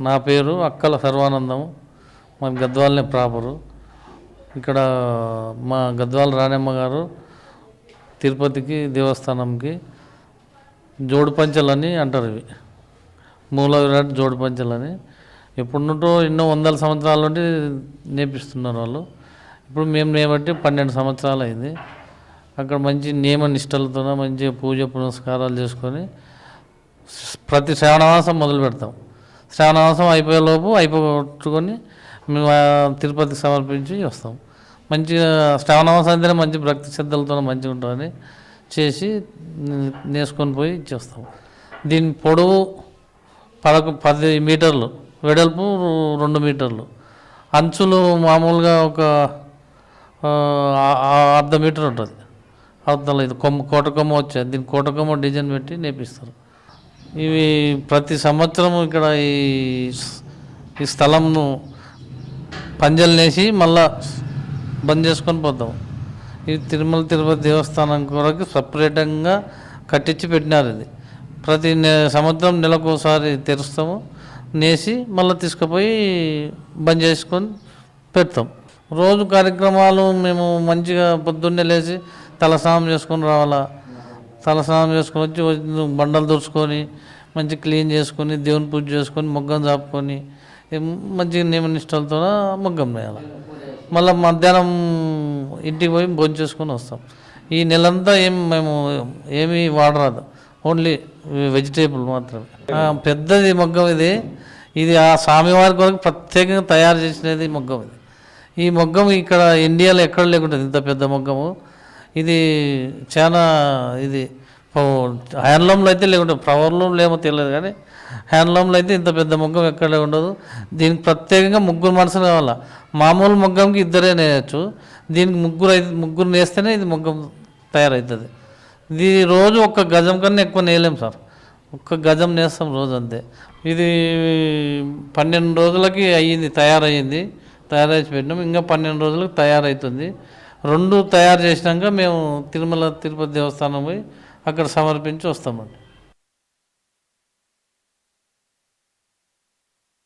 నా పేరు అక్కల సర్వానందం. మా గద్వాలనే ప్రాపరు. ఇక్కడ మా గద్వాల రాణమ్మ గారు తిరుపతికి దేవస్థానంకి జోడు పంచలని అంటారు. ఇవి మూల విరాట్ జోడు పంచలని ఎప్పుడున్నటో ఎన్నో వందల సంవత్సరాల నుండి నేర్పిస్తున్నారు వాళ్ళు. ఇప్పుడు మేము నేబట్టి 12 సంవత్సరాలు అయింది. అక్కడ మంచి నియమ నిష్టలతో మంచిగా పూజ పునస్కారాలు చేసుకొని ప్రతి శ్రావణమాసం మొదలు పెడతాం. శ్రావణమాసం అయిపోయేలోపు అయిపోగొట్టుకొని మేము తిరుపతికి సమర్పించి వస్తాం. మంచిగా శ్రావణమాసం అంటేనే మంచి భక్తి శ్రద్ధలతో మంచిగా ఉంటుందని చేసి నేసుకొని పోయి ఇచ్చేస్తాం. దీని పొడవు 10 మీటర్లు, వెడల్పు 2 మీటర్లు, అంచులు మామూలుగా ఒక అర్ధ మీటర్ ఉంటుంది. అవతల ఇది కోటకొమ్మ వచ్చేది. దీని కోటకొమ్మ డిజైన్ పెట్టి నేర్పిస్తారు. ఇవి ప్రతి సంవత్సరం ఇక్కడ ఈ స్థలంను పంజలు నేసి మళ్ళా బంద్ చేసుకొని పోతాం. ఇది తిరుమల తిరుపతి దేవస్థానం కొరకు సపరేటంగా కట్టించి పెట్టినారు. ఇది ప్రతి సంవత్సరం నెలకోసారి తెరుస్తాము, నేసి మళ్ళీ తీసుకుపోయి బంద్ చేసుకొని పెడతాం. రోజు కార్యక్రమాలు మేము మంచిగా పొద్దున్నే లేచి తలస్నానం చేసుకొని రావాలా. తలస్నానం చేసుకొని వచ్చి బండలు తుడుచుకొని మంచి క్లీన్ చేసుకొని దేవుని పూజ చేసుకొని మొగ్గం చాపుకొని మంచిగా నియమనిష్టలతో మొగ్గం వేయాలి. మళ్ళీ మధ్యాహ్నం ఇంటికి పోయి భోజనం చేసుకొని వస్తాం. ఈ నెలంతా మేము ఏమీ వాడరాదు, ఓన్లీ వెజిటేబుల్ మాత్రమే. పెద్దది మొగ్గం ఇది. ఇది ఆ స్వామివారి కొరకు ప్రత్యేకంగా తయారు చేసినది మొగ్గం ఇది. ఈ మొగ్గం ఇక్కడ ఇండియాలో ఎక్కడ లేకుంటుంది ఇంత పెద్ద మొగ్గము. ఇది చాలా ఇది హ్యాండ్లూమ్లో అయితే లేకుంటుంది, ఫ్లవర్లూమ్లో ఏమో తెలియదు కానీ హ్యాండ్లూమ్లో అయితే ఇంత పెద్ద మొగ్గం ఎక్కడ ఉండదు. దీనికి ప్రత్యేకంగా 3 మనుషులు కావాలా. మామూలు మొగ్గంకి 2 నేయచ్చు. దీనికి ముగ్గురు నేస్తేనే ఇది మొగ్గం తయారవుతుంది. ఇది రోజు 1 గజం కన్నా ఎక్కువ నేయలేం సార్. 1 గజం నేస్తాం రోజు అంతే. ఇది 12 రోజులకి అయ్యింది, తయారయ్యింది. తయారు పెట్టినాం. ఇంకా 12 రోజులకు తయారవుతుంది. 2 తయారు చేసినాక మేము తిరుమల తిరుపతి దేవస్థానం పోయి అక్కడ సమర్పించి వస్తామండి.